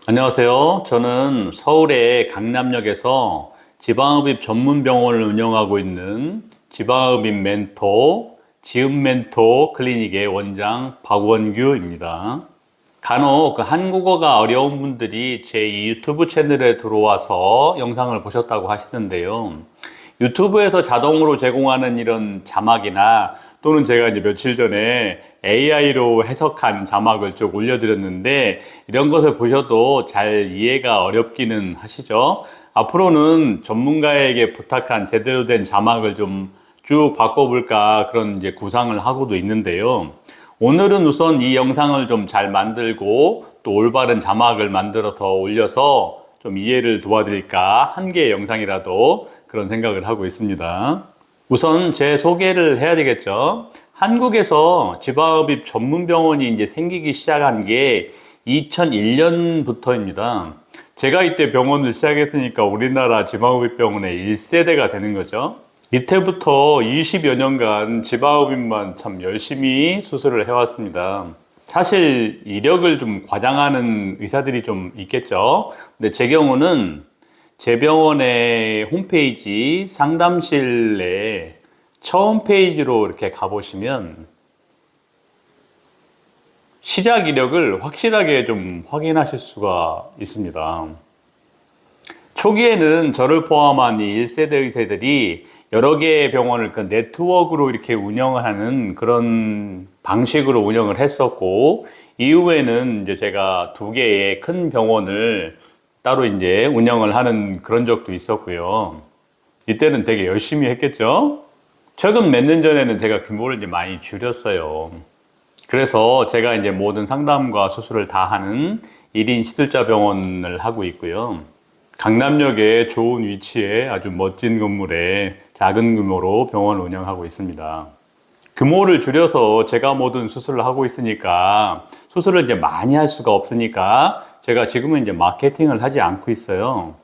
안녕하세요. 저는 서울의 강남역에서 지방흡입 전문 병원을 운영하고 있는 지방흡입 멘토, 지음 멘토 클리닉의 원장 박원규입니다. 간혹 한국어가 어려운 분들이 제 유튜브 채널에 들어와서 영상을 보셨다고 하시는데요. 유튜브에서 자동으로 제공하는 이런 자막이나 또는 제가 이제 며칠 전에 AI로 해석한 자막을 쭉 올려드렸는데 이런 것을 보셔도 잘 이해가 어렵기는 하시죠. 앞으로는 전문가에게 부탁한 제대로 된 자막을 좀 쭉 바꿔볼까 그런 이제 구상을 하고도 있는데요. 오늘은 우선 이 영상을 좀 잘 만들고 또 올바른 자막을 만들어서 올려서 좀 이해를 도와드릴까 한 개의 영상이라도 그런 생각을 하고 있습니다. 우선 제 소개를 해야 되겠죠. 한국에서 지방흡입 전문 병원이 이제 생기기 시작한 게 2001년부터입니다. 제가 이때 병원을 시작했으니까 우리나라 지방흡입 병원의 1세대가 되는 거죠. 이때부터 20여 년간 지방흡입만 참 열심히 수술을 해왔습니다. 사실 이력을 좀 과장하는 의사들이 좀 있겠죠. 근데 제 경우는 제 병원의 홈페이지 상담실에 처음 페이지로 이렇게 가보시면 시작 이력을 확실하게 좀 확인하실 수가 있습니다. 초기에는 저를 포함한 이 1세대 의사들이 여러 개의 병원을 그 네트워크로 이렇게 운영을 하는 그런 방식으로 운영을 했었고, 이후에는 이제 제가 2개의 큰 병원을 따로 이제 운영을 하는 그런 적도 있었고요. 이때는 되게 열심히 했겠죠? 최근 몇 년 전에는 제가 규모를 이제 많이 줄였어요. 그래서 제가 이제 모든 상담과 수술을 다 하는 1인 시들자 병원을 하고 있고요. 강남역의 좋은 위치에 아주 멋진 건물에 작은 규모로 병원을 운영하고 있습니다. 규모를 줄여서 제가 모든 수술을 하고 있으니까 수술을 이제 많이 할 수가 없으니까 제가 지금은 이제 마케팅을 하지 않고 있어요.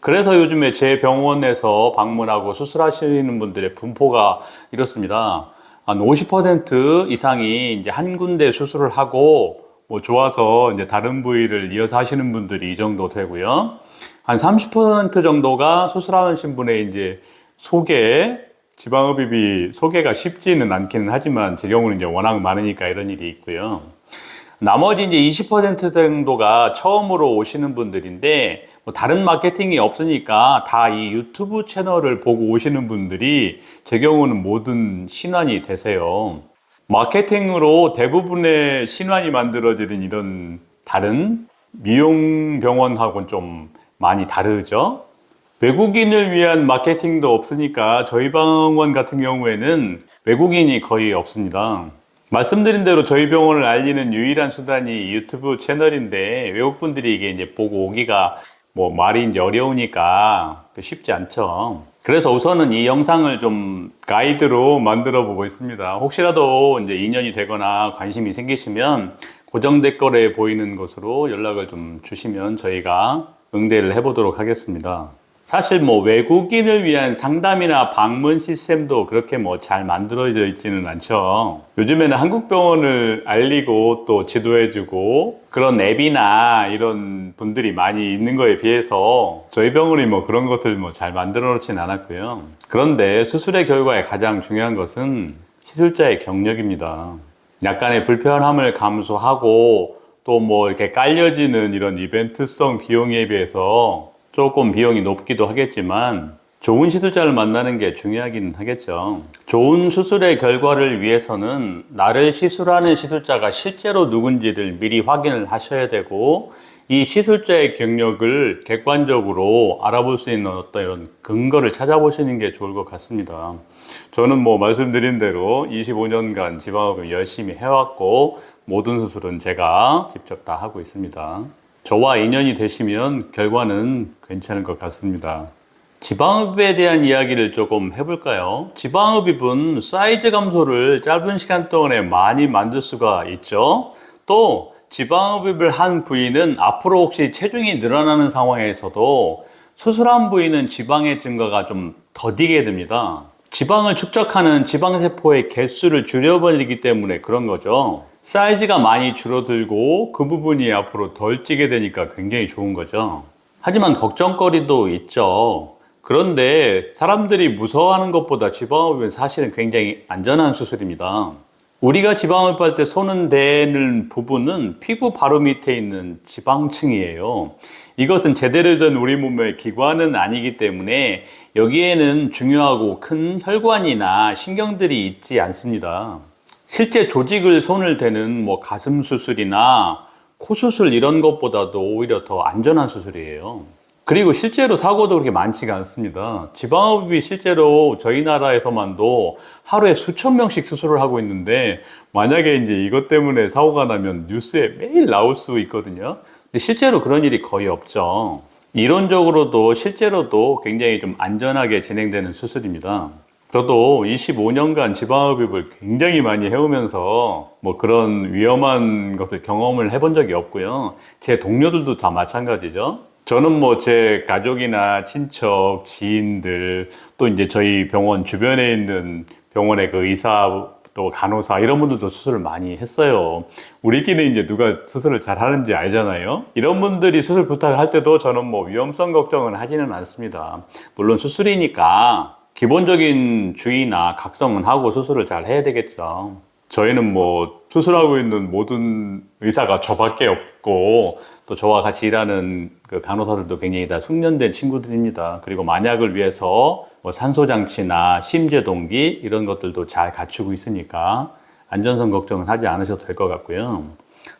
그래서 요즘에 제 병원에서 방문하고 수술하시는 분들의 분포가 이렇습니다. 한 50% 이상이 이제 한 군데 수술을 하고 뭐 좋아서 이제 다른 부위를 이어서 하시는 분들이 이 정도 되고요. 한 30% 정도가 수술하신 분의 이제 지방흡입이 소개가 쉽지는 않기는 하지만 제 경우는 이제 워낙 많으니까 이런 일이 있고요. 나머지 이제 20% 정도가 처음으로 오시는 분들인데 뭐 다른 마케팅이 없으니까 다 이 유튜브 채널을 보고 오시는 분들이 제 경우는 모든 신환이 되세요. 마케팅으로 대부분의 신환이 만들어지는 이런 다른 미용 병원하고는 좀 많이 다르죠. 외국인을 위한 마케팅도 없으니까 저희 병원 같은 경우에는 외국인이 거의 없습니다. 말씀드린 대로 저희 병원을 알리는 유일한 수단이 유튜브 채널인데 외국분들이 이게 이제 보고 오기가 뭐 말이 이제 어려우니까 쉽지 않죠. 그래서 우선은 이 영상을 좀 가이드로 만들어 보고 있습니다. 혹시라도 이제 인연이 되거나 관심이 생기시면 고정 댓글에 보이는 곳으로 연락을 좀 주시면 저희가 응대를 해보도록 하겠습니다. 사실 뭐 외국인을 위한 상담이나 방문 시스템도 그렇게 뭐 잘 만들어져 있지는 않죠. 요즘에는 한국 병원을 알리고 또 지도해주고 그런 앱이나 이런 분들이 많이 있는 거에 비해서 저희 병원이 뭐 그런 것을 뭐 잘 만들어 놓지는 않았고요. 그런데 수술의 결과에 가장 중요한 것은 시술자의 경력입니다. 약간의 불편함을 감수하고 또 뭐 이렇게 깔려지는 이런 이벤트성 비용에 비해서 조금 비용이 높기도 하겠지만 좋은 시술자를 만나는 게 중요하긴 하겠죠. 좋은 수술의 결과를 위해서는 나를 시술하는 시술자가 실제로 누군지를 미리 확인을 하셔야 되고 이 시술자의 경력을 객관적으로 알아볼 수 있는 어떤 이런 근거를 찾아보시는 게 좋을 것 같습니다. 저는 뭐 말씀드린 대로 25년간 지방흡입 열심히 해왔고 모든 수술은 제가 직접 다 하고 있습니다. 저와 인연이 되시면 결과는 괜찮을 것 같습니다. 지방흡입에 대한 이야기를 조금 해볼까요? 지방흡입은 사이즈 감소를 짧은 시간 동안에 많이 만들 수가 있죠. 또 지방흡입을 한 부위는 앞으로 혹시 체중이 늘어나는 상황에서도 수술한 부위는 지방의 증가가 좀 더디게 됩니다. 지방을 축적하는 지방세포의 개수를 줄여버리기 때문에 그런 거죠. 사이즈가 많이 줄어들고 그 부분이 앞으로 덜 찌게 되니까 굉장히 좋은 거죠. 하지만 걱정거리도 있죠. 그런데 사람들이 무서워하는 것보다 지방흡입은 사실은 굉장히 안전한 수술입니다. 우리가 지방흡입할 때 손은 대는 부분은 피부 바로 밑에 있는 지방층이에요. 이것은 제대로 된 우리 몸의 기관은 아니기 때문에 여기에는 중요하고 큰 혈관이나 신경들이 있지 않습니다. 실제 조직을 손을 대는 가슴 수술이나 코 수술 이런 것보다도 오히려 더 안전한 수술이에요. 그리고 실제로 사고도 그렇게 많지가 않습니다. 지방흡입이 실제로 저희 나라에서만도 하루에 수천 명씩 수술을 하고 있는데, 만약에 이제 이것 때문에 사고가 나면 뉴스에 매일 나올 수 있거든요. 근데 실제로 그런 일이 거의 없죠. 이론적으로도 실제로도 굉장히 좀 안전하게 진행되는 수술입니다. 저도 25년간 지방흡입을 굉장히 많이 해오면서 그런 위험한 것을 경험을 해본 적이 없고요. 제 동료들도 다 마찬가지죠. 저는 제 가족이나 친척, 지인들, 또 이제 저희 병원 주변에 있는 병원의 그 의사, 또 간호사, 이런 분들도 수술을 많이 했어요. 우리끼리 이제 누가 수술을 잘 하는지 알잖아요. 이런 분들이 수술 부탁을 할 때도 저는 위험성 걱정은 하지는 않습니다. 물론 수술이니까 기본적인 주의나 각성은 하고 수술을 잘 해야 되겠죠. 저희는 수술하고 있는 모든 의사가 저밖에 없고, 또 저와 같이 일하는 그 간호사들도 굉장히 다 숙련된 친구들입니다. 그리고 만약을 위해서 산소장치나 심제동기 이런 것들도 잘 갖추고 있으니까 안전성 걱정은 하지 않으셔도 될 것 같고요.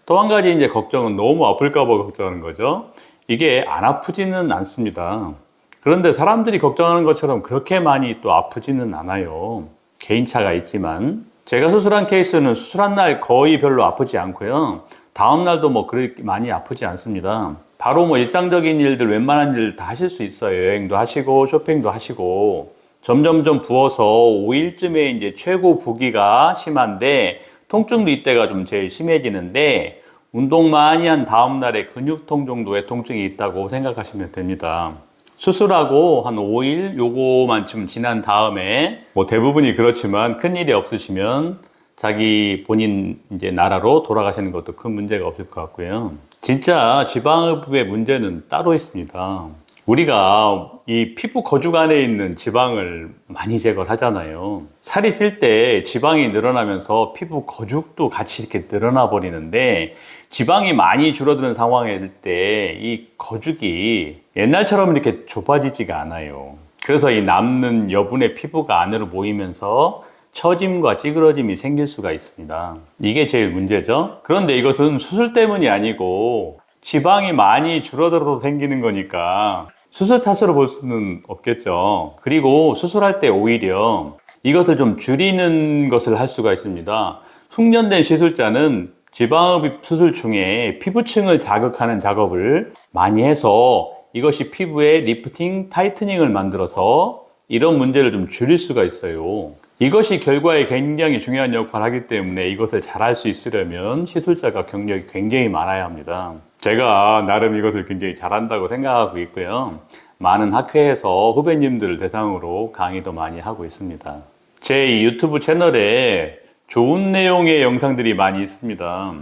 또 한 가지 이제 걱정은 너무 아플까 봐 걱정하는 거죠. 이게 안 아프지는 않습니다. 그런데 사람들이 걱정하는 것처럼 그렇게 많이 또 아프지는 않아요. 개인차가 있지만. 제가 수술한 케이스는 수술한 날 거의 별로 아프지 않고요. 다음 날도 그렇게 많이 아프지 않습니다. 바로 일상적인 일들, 웬만한 일 다 하실 수 있어요. 여행도 하시고, 쇼핑도 하시고. 점점점 부어서 5일쯤에 이제 최고 부기가 심한데, 통증도 이때가 좀 제일 심해지는데, 운동 많이 한 다음 날에 근육통 정도의 통증이 있다고 생각하시면 됩니다. 수술하고 한 5일 요거만쯤 지난 다음에 대부분이 그렇지만 큰일이 없으시면 자기 본인 이제 나라로 돌아가시는 것도 큰 문제가 없을 것 같고요. 진짜 지방흡입의 문제는 따로 있습니다. 우리가 이 피부 거죽 안에 있는 지방을 많이 제거를 하잖아요. 살이 찔 때 지방이 늘어나면서 피부 거죽도 같이 이렇게 늘어나 버리는데, 지방이 많이 줄어드는 상황일 때 이 거죽이 옛날처럼 이렇게 좁아지지가 않아요. 그래서 이 남는 여분의 피부가 안으로 모이면서 처짐과 찌그러짐이 생길 수가 있습니다. 이게 제일 문제죠. 그런데 이것은 수술 때문이 아니고 지방이 많이 줄어들어서 생기는 거니까 수술 탓으로 볼 수는 없겠죠. 그리고 수술할 때 오히려 이것을 좀 줄이는 것을 할 수가 있습니다. 숙련된 시술자는 지방흡입 수술 중에 피부층을 자극하는 작업을 많이 해서 이것이 피부에 리프팅, 타이트닝을 만들어서 이런 문제를 좀 줄일 수가 있어요. 이것이 결과에 굉장히 중요한 역할을 하기 때문에 이것을 잘할 수 있으려면 시술자가 경력이 굉장히 많아야 합니다. 제가 나름 이것을 굉장히 잘한다고 생각하고 있고요. 많은 학회에서 후배님들을 대상으로 강의도 많이 하고 있습니다. 제 이 유튜브 채널에 좋은 내용의 영상들이 많이 있습니다.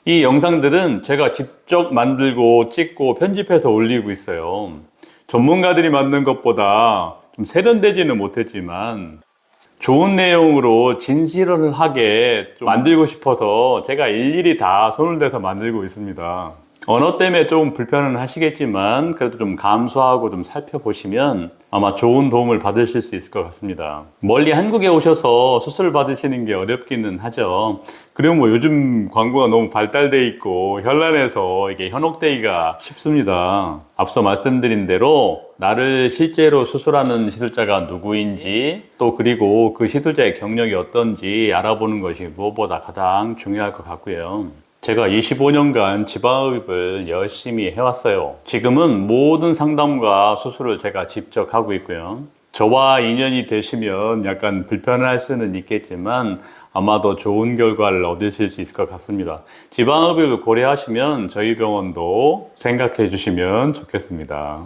이 영상들은 제가 직접 만들고 찍고 편집해서 올리고 있어요. 전문가들이 만든 것보다 좀 세련되지는 못했지만 좋은 내용으로 진실하게 좀 만들고 싶어서 제가 일일이 다 손을 대서 만들고 있습니다. 언어 때문에 좀 불편은 하시겠지만 그래도 좀 감수하고 좀 살펴보시면 아마 좋은 도움을 받으실 수 있을 것 같습니다. 멀리 한국에 오셔서 수술을 받으시는 게 어렵기는 하죠. 그리고 요즘 광고가 너무 발달돼 있고 현란해서 이게 현혹되기가 쉽습니다. 앞서 말씀드린 대로 나를 실제로 수술하는 시술자가 누구인지, 또 그리고 그 시술자의 경력이 어떤지 알아보는 것이 무엇보다 가장 중요할 것 같고요. 제가 25년간 지방흡입을 열심히 해왔어요. 지금은 모든 상담과 수술을 제가 직접 하고 있고요. 저와 인연이 되시면 약간 불편할 수는 있겠지만 아마도 좋은 결과를 얻으실 수 있을 것 같습니다. 지방흡입을 고려하시면 저희 병원도 생각해 주시면 좋겠습니다.